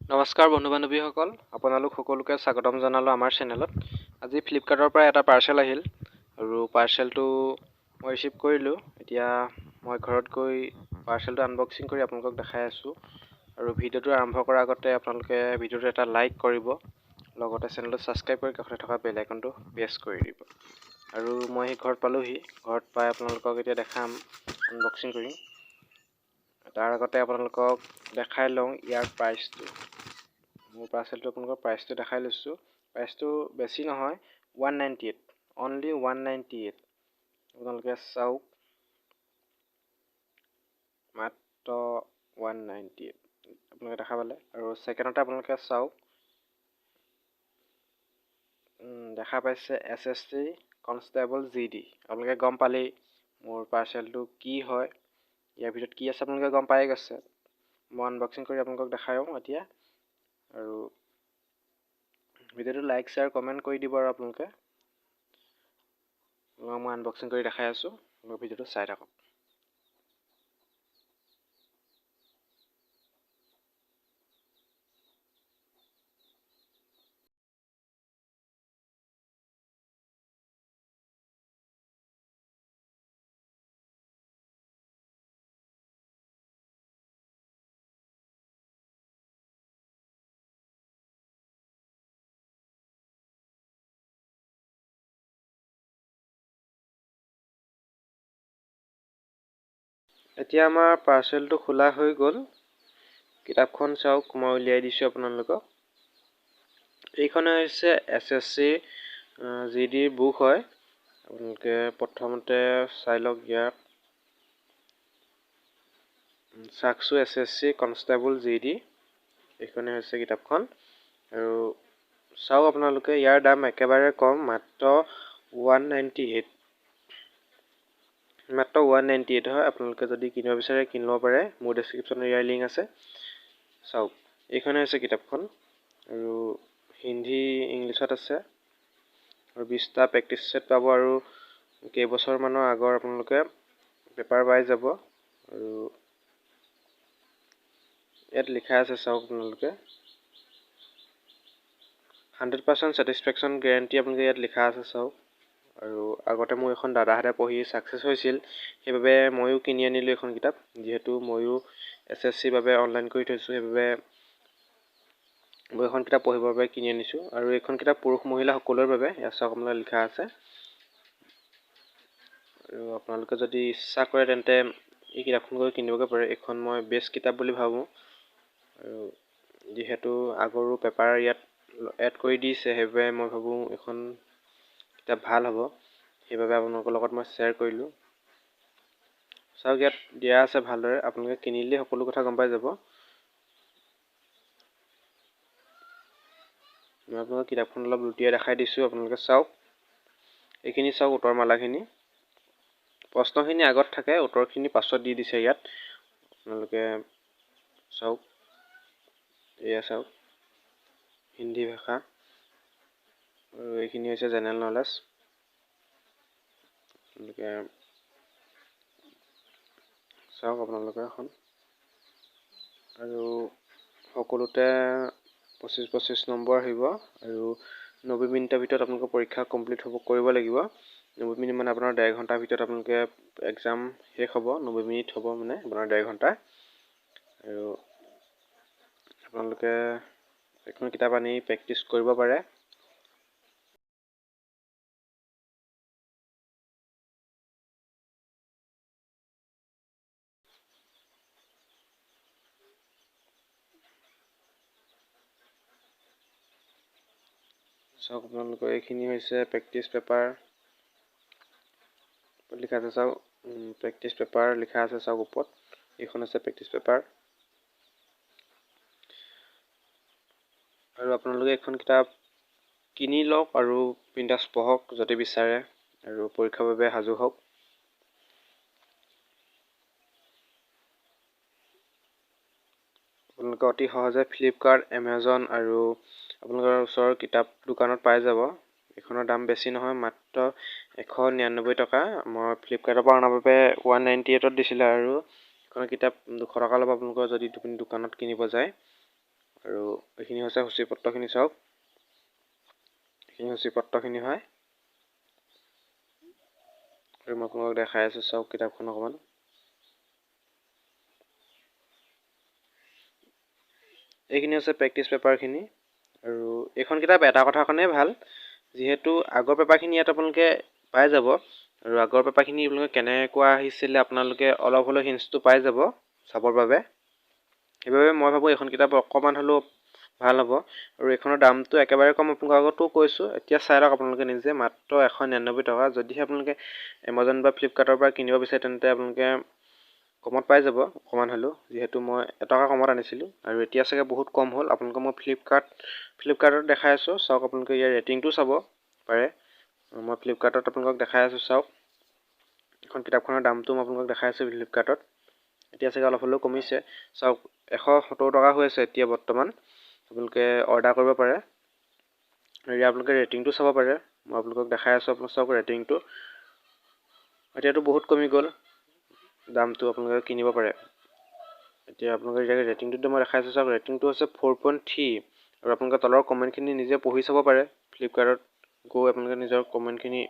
নমস্কাৰ বন্ধু বান্ধৱীসকল, আপোনালোক সকলোকে স্বাগতম জনালোঁ আমাৰ চেনেলত। আজি ফ্লিপকাৰ্টৰ পৰা এটা পাৰ্চেল আহিল আৰু পাৰ্চেলটো মই ৰিচিভ কৰিলোঁ। এতিয়া মই ঘৰত গৈ পাৰ্চেলটো আনবক্সিং কৰি আপোনালোকক দেখাই আছোঁ। আৰু ভিডিঅ'টো আৰম্ভ কৰাৰ আগতে আপোনালোকে ভিডিঅ'টো এটা লাইক কৰিব, লগতে চেনেলটো ছাবস্ক্ৰাইব কৰি কাষতে থকা বেল আইকনটো প্ৰেছ কৰি দিব। আৰু মই ঘৰত পালোহি। ঘৰত পাই আপোনালোকক এতিয়া দেখাম আনবক্সিং কৰি। তাৰ আগতে আপোনালোকক দেখাই লওঁ ইয়াৰ প্ৰাইচটো। মোৰ পাৰ্চেলটো আপোনালোকৰ প্ৰাইচটো দেখাই লৈছোঁ। প্ৰাইচটো বেছি নহয়, 198, অনলি 198। আপোনালোকে চাওক, মাত্ৰ 198 আপোনালোকে দেখা পালে। আৰু ছেকেণ্ডতে আপোনালোকে চাওক, দেখা পাইছে SSC কনষ্টেবল GD। আপোনালোকে গম পালেই মোৰ পাৰ্চেলটো কি হয়, ইয়াৰ ভিতৰত কি আছে আপোনালোকে গম পাই গৈছে। মই আনবক্সিং কৰি আপোনালোকক দেখাওঁ এতিয়া। আৰু ভিডিঅ'টো লাইক শ্বেয়াৰ কমেণ্ট কৰি দিব। আৰু আপোনালোকে মই আনবক্সিং কৰি দেখাই আছোঁ, ভিডিঅ'টো চাই থাকক। এতিয়া আমাৰ পাৰ্চেলটো খোলা হৈ গ'ল। কিতাপখন চাওক, মই উলিয়াই দিছোঁ আপোনালোকক। এইখন হৈছে SSC GD বুক হয়। আপোনালোকে প্ৰথমতে চাই লওক ইয়াক, চাকচু SSC কনষ্টেবল GD। এইখনে হৈছে কিতাপখন। আৰু চাওক আপোনালোকে, ইয়াৰ দাম একেবাৰে কম, মাত্ৰ 198। মাত্ৰ 198 হয়। আপোনালোকে যদি কিনিব বিচাৰে কিনিব পাৰে। মোৰ ডেছক্ৰিপশ্যনত ইয়াৰ লিংক আছে। চাওক, এইখনে হৈছে কিতাপখন। আৰু হিন্দী ইংলিছত আছে। আৰু 20টা প্ৰেক্টিছ ছেট পাব। আৰু কেইবছৰমানৰ আগৰ আপোনালোকে পেপাৰ পাই যাব। আৰু ইয়াত লিখা আছে, চাওক আপোনালোকে 100% ছেটিছফেকশ্যন গেৰাণ্টি আপোনালোকে ইয়াত লিখা আছে, চাওক। আৰু আগতে মোৰ এখন দাদাহঁতে পঢ়ি ছাকচেছ হৈছিল, সেইবাবে ময়ো কিনি আনিলোঁ এখন কিতাপ। যিহেতু ময়ো SSCৰ বাবে অনলাইন কৰি থৈছোঁ, সেইবাবে মই এখন কিতাপ পঢ়িবৰ বাবে কিনি আনিছোঁ। আৰু এইখন কিতাপ পুৰুষ মহিলা সকলোৰে বাবে। ইয়াত চাওক আপোনালোকে লিখা আছে। আৰু আপোনালোকে যদি ইচ্ছা কৰে তেন্তে এই কিতাপখন গৈ কিনিবগৈ পাৰে। এইখন মই বেষ্ট কিতাপ বুলি ভাবোঁ। আৰু যিহেতু আগৰো পেপাৰ ইয়াত এড কৰি দিছে, সেইবাবে মই ভাবোঁ এইখন কিতাপ ভাল হ'ব। সেইবাবে আপোনালোকৰ লগত মই শ্বেয়াৰ কৰিলোঁ। চাওক, ইয়াত দিয়া আছে ভালদৰে। আপোনালোকে কিনিলেই সকলো কথা গম পাই যাব। মই আপোনালোকক কিতাপখন অলপ লুটিয়াই দেখাই দিছোঁ। আপোনালোকে চাওক, এইখিনি চাওক, উত্তৰমালাখিনি। প্ৰশ্নখিনি আগত থাকে, উত্তৰখিনি পাছত দি দিছে ইয়াত। আপোনালোকে চাওক, এয়া চাওক, হিন্দী ভাষা। আৰু এইখিনি হৈছে জেনেৰেল নলেজ। আপোনালোকে চাওক আপোনালোকে এখন। আৰু সকলোতে 25-25 নম্বৰ আহিব। আৰু 90 মিনিটৰ ভিতৰত আপোনালোকৰ পৰীক্ষা কমপ্লিট কৰিব লাগিব। 90 মিনিট মানে আপোনাৰ 1.5 ঘণ্টাৰ ভিতৰত আপোনালোকে এক্সাম শেষ হ'ব। 90 মিনিট হ'ব মানে আপোনাৰ 1.5 ঘণ্টা। আৰু আপোনালোকে এখন কিতাপ আনি প্ৰেক্টিছ কৰিব পাৰে। চাওক আপোনালোকৰ, এইখিনি হৈছে প্ৰেক্টিছ পেপাৰ লিখা আছে। চাওক, প্ৰেক্টিছ পেপাৰ লিখা আছে, চাওক ওপৰত। এইখন আছে প্ৰেক্টিছ পেপাৰ। আৰু আপোনালোকে এইখন কিতাপ কিনি লওক আৰু বিন্দাছ পঢ়ক যদি বিচাৰে, আৰু পৰীক্ষাৰ বাবে সাজু হওক। আপোনালোকে অতি সহজে ফ্লিপকাৰ্ট, এমাজন আৰু আপোনালোকৰ ওচৰৰ কিতাপ দোকানত পাই যাব। এইখনৰ দাম বেছি নহয়, মাত্ৰ 199 টকা। মই ফ্লিপকাৰ্টৰ পৰা অনাৰ বাবে 198ত দিছিলে। আৰু এইখনৰ কিতাপ 200 টকা ল'ব আপোনালোকৰ যদি দোকানত কিনিব যায়। আৰু এইখিনি হৈছে সূচীপত্ৰখিনি। চাওক, এইখিনি সূচীপত্ৰখিনি হয়। আৰু মই আপোনালোকক দেখাই আছোঁ, চাওক কিতাপখন অকণমান। এইখিনি হৈছে প্ৰেক্টিচ পেপাৰখিনি। আৰু এইখন কিতাপ এটা কথা কাৰণেই ভাল, যিহেতু আগৰ পেপাৰখিনি ইয়াত আপোনালোকে পাই যাব, আৰু আগৰ পেপাৰখিনি আপোনালোকে কেনেকুৱা আহিছিলে আপোনালোকে অলপ হ'লেও হিণ্টছটো পাই যাব চাবৰ বাবে। সেইবাবে মই ভাবোঁ এইখন কিতাপ অকণমান হ'লেও ভাল হ'ব। আৰু এইখনৰ দামটো একেবাৰে কম, আপোনালোকৰ আগতো কৈছোঁ। এতিয়া চাই লওক আপোনালোকে নিজে, মাত্ৰ 199 টকা। যদিহে আপোনালোকে এমাজন বা ফ্লিপকাৰ্টৰ পৰা কিনিব বিচাৰে তেন্তে আপোনালোকে কমত পাই যাব অকণমান হ'লেও, যিহেতু মই এটকা কমত আনিছিলোঁ। আৰু এতিয়া চাগে বহুত কম হ'ল। আপোনালোকক মই ফ্লিপকাৰ্টত দেখাই আছোঁ। চাওক, আপোনালোকে ইয়াৰ ৰেটিংটো চাব পাৰে। মই ফ্লিপকাৰ্টত আপোনালোকক দেখাই আছোঁ। চাওক, এখন কিতাপখনৰ দামটো মই আপোনালোকক দেখাই আছোঁ ফ্লিপকাৰ্টত। এতিয়া চাগে অলপ হ'লেও কমিছে। চাওক, 170 টকা হৈ আছে এতিয়া বৰ্তমান। আপোনালোকে অৰ্ডাৰ কৰিব পাৰে। আৰু ইয়াৰ আপোনালোকে ৰেটিংটো চাব পাৰে। মই আপোনালোকক দেখাই আছোঁ। আপোনালোকে চাওক ৰেটিংটো, এতিয়াতো বহুত কমি গ'ল দামটো, আপোনালোকে কিনিব পাৰে। এতিয়া আপোনালোকে ৰেটিংটোতো মই দেখাইছোঁ। চাওক, ৰেটিংটো হৈছে 4.3। আৰু আপোনালোকে তলৰ কমেণ্টখিনি নিজে পঢ়ি চাব পাৰে। ফ্লিপকাৰ্টত গৈ আপোনালোকে নিজৰ কমেণ্টখিনি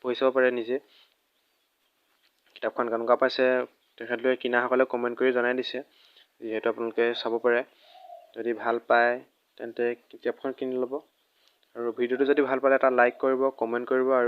পঢ়ি চাব পাৰে নিজে। কিতাপখন কেনেকুৱা পাইছে তেখেতলোকে কিনাসকলে কমেণ্ট কৰি জনাই দিছে, যিহেতু আপোনালোকে চাব পাৰে। যদি ভাল পায় তেন্তে কিতাপখন কিনি ল'ব। আৰু ভিডিঅ'টো যদি ভাল পালে এটা লাইক কৰিব, কমেণ্ট কৰিব। আৰু